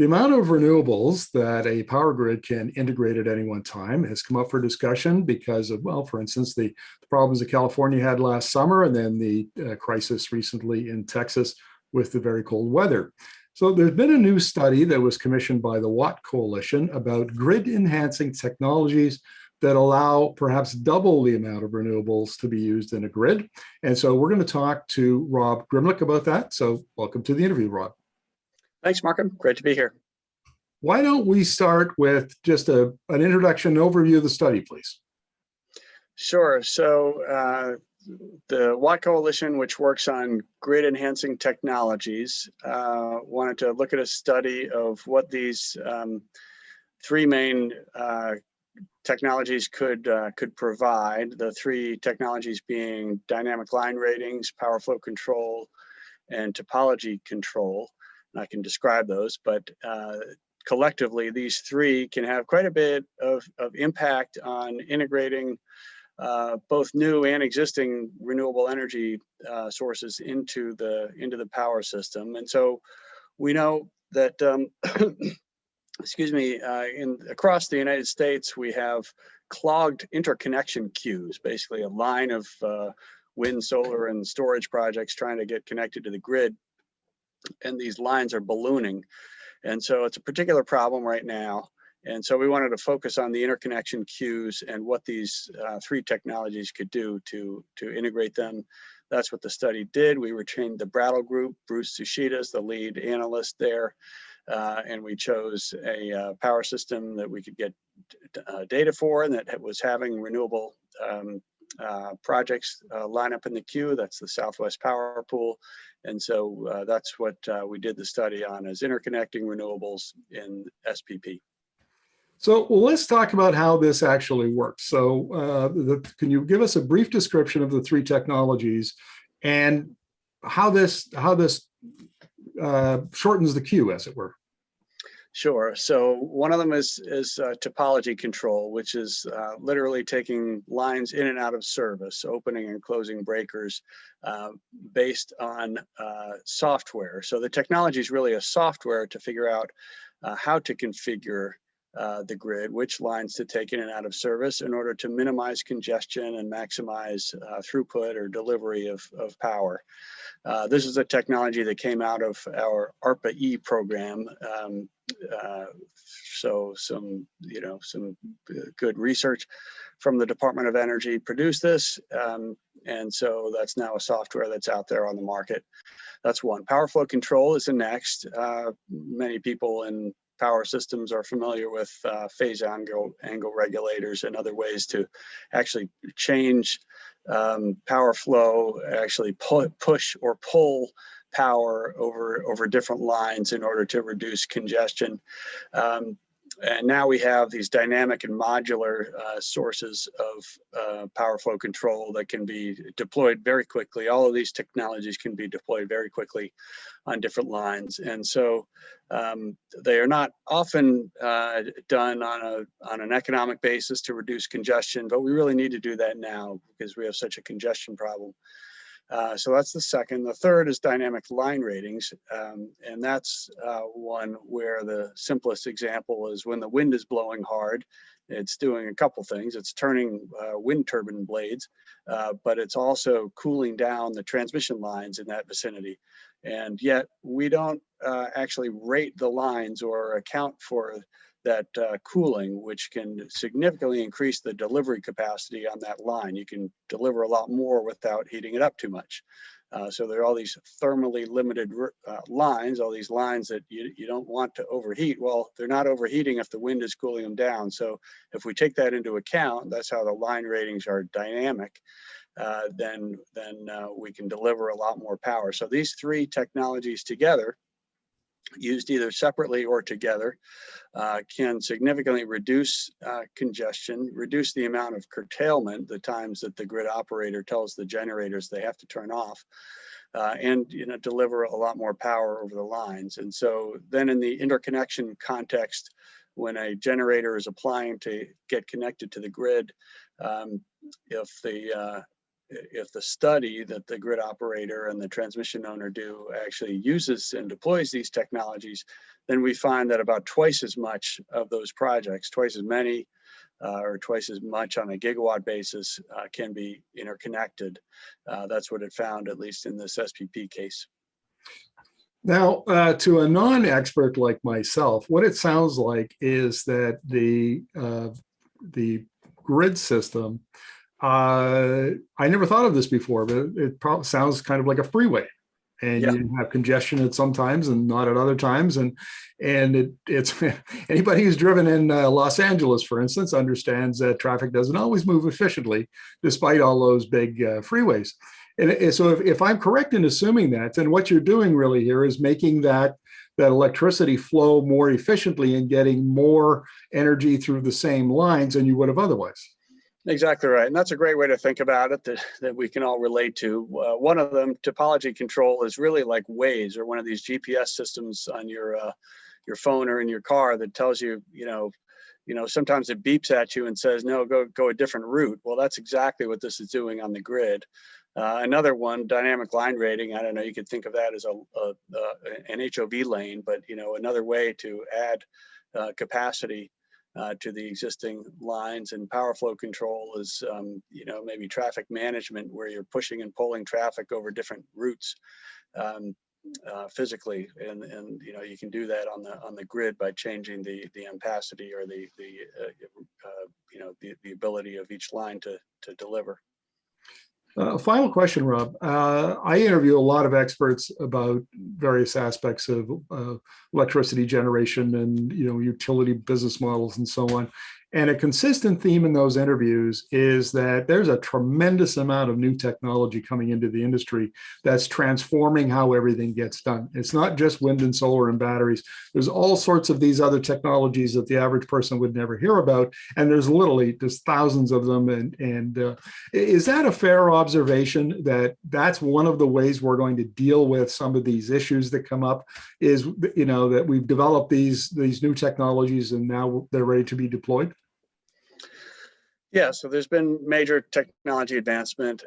The amount of renewables that a power grid can integrate at any one time has come up for discussion because of, well, for instance, the problems that California had last summer, and then the crisis recently in Texas with the very cold weather. So there's been a new study that was commissioned by the Watt Coalition about grid enhancing technologies that allow perhaps double the amount of renewables to be used in a grid. And so we're going to talk to Rob Gramlich about that. So welcome to the interview, Rob. Thanks, Markham. Great to be here. Why don't we start with just an introduction, overview of the study, please? Sure. So the Watt Coalition, which works on grid enhancing technologies, wanted to look at a study of what these three main technologies could provide. The three technologies being dynamic line ratings, power flow control, and topology control. And I can describe those, but collectively, these three can have quite a bit of impact on integrating both new and existing renewable energy sources into the power system. And so we know that, excuse me, across the United States, we have clogged interconnection queues, basically a line of wind, solar, and storage projects trying to get connected to the grid. And these lines are ballooning. And so it's a particular problem right now. And so we wanted to focus on the interconnection queues and what these three technologies could do to integrate them. That's what the study did. We retained the Brattle Group. Bruce Tsushita is the lead analyst there. And we chose a power system that we could get data for and that was having renewable projects line up in the queue. That's the Southwest Power Pool. And so that's what we did the study on, is interconnecting renewables in SPP. So let's talk about how this actually works. So can you give us a brief description of the three technologies and how this shortens the queue, as it were? Sure. So one of them is topology control, which is literally taking lines in and out of service, opening and closing breakers based on software. So the technology is really a software to figure out how to configure the grid, which lines to take in and out of service in order to minimize congestion and maximize throughput or delivery of power. This is a technology that came out of our ARPA-E program. So some good research from the Department of Energy produced this. And so that's now a software that's out there on the market. That's one. Power flow control is the next. Many people in power systems are familiar with phase angle regulators and other ways to actually change power flow, actually push or pull power over different lines in order to reduce congestion. And now we have these dynamic and modular sources of power flow control that can be deployed very quickly. All of these technologies can be deployed very quickly on different lines. And so they are not often done on an economic basis to reduce congestion, but we really need to do that now because we have such a congestion problem. So that's the second. The third is dynamic line ratings. And that's one where the simplest example is when the wind is blowing hard, it's doing a couple things. It's turning wind turbine blades, but it's also cooling down the transmission lines in that vicinity. And yet we don't actually rate the lines or account for that cooling, which can significantly increase the delivery capacity on that line. You can deliver a lot more without heating it up too much. So there are all these thermally limited lines, all these lines that you don't want to overheat. Well, they're not overheating if the wind is cooling them down. So if we take that into account, that's how the line ratings are dynamic, then we can deliver a lot more power. So these three technologies together, used either separately or together, can significantly reduce congestion, reduce the amount of curtailment, the times that the grid operator tells the generators they have to turn off, and deliver a lot more power over the lines. And so then in the interconnection context, when a generator is applying to get connected to the grid, if if the study that the grid operator and the transmission owner do actually uses and deploys these technologies, then we find that about twice as much of those projects, twice as many or twice as much on a gigawatt basis can be interconnected. That's what it found, at least in this SPP case. Now, to a non-expert like myself, what it sounds like is that the grid system, I never thought of this before, but it probably sounds kind of like a freeway. And Yeah. you have congestion at some times and not at other times. And it's anybody who's driven in Los Angeles, for instance, understands that traffic doesn't always move efficiently, despite all those big freeways. And so if I'm correct in assuming that, then what you're doing really here is making that electricity flow more efficiently and getting more energy through the same lines than you would have otherwise. Exactly right. And that's a great way to think about it that we can all relate to. One of them, topology control, is really like Waze, or one of these GPS systems on your phone or in your car that tells you, sometimes it beeps at you and says, no, go a different route. Well, that's exactly what this is doing on the grid. Another one, dynamic line rating. I don't know, you could think of that as an HOV lane, but another way to add capacity to the existing lines. And power flow control is, maybe traffic management, where you're pushing and pulling traffic over different routes physically, and you can do that on the grid by changing the ampacity or the ability of each line to deliver. Final question, Rob. I interview a lot of experts about various aspects of electricity generation and utility business models and so on. And a consistent theme in those interviews is that there's a tremendous amount of new technology coming into the industry that's transforming how everything gets done. It's not just wind and solar and batteries. There's all sorts of these other technologies that the average person would never hear about. And there's thousands of them. And is that a fair observation, that that's one of the ways we're going to deal with some of these issues that come up, is, that we've developed these new technologies and now they're ready to be deployed? Yeah, so there's been major technology advancement.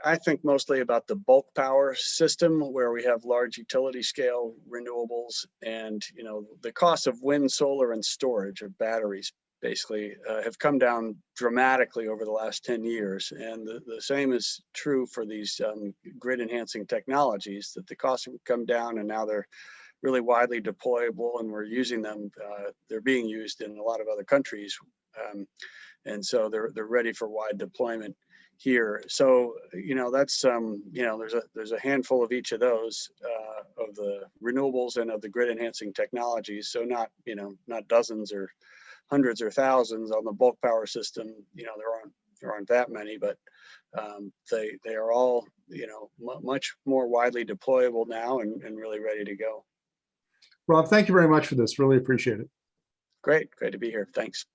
I think mostly about the bulk power system, where we have large utility scale renewables, and the cost of wind, solar, and storage, or batteries, basically, have come down dramatically over the last 10 years. And the same is true for these grid enhancing technologies, that the costs have come down and now they're really widely deployable, and we're using them. They're being used in a lot of other countries. And so they're ready for wide deployment here. So that's there's a handful of each of those, of the renewables and of the grid enhancing technologies. So not dozens or hundreds or thousands on the bulk power system. There aren't that many, but they are all much more widely deployable now and really ready to go. Rob, thank you very much for this. Really appreciate it. Great to be here. Thanks.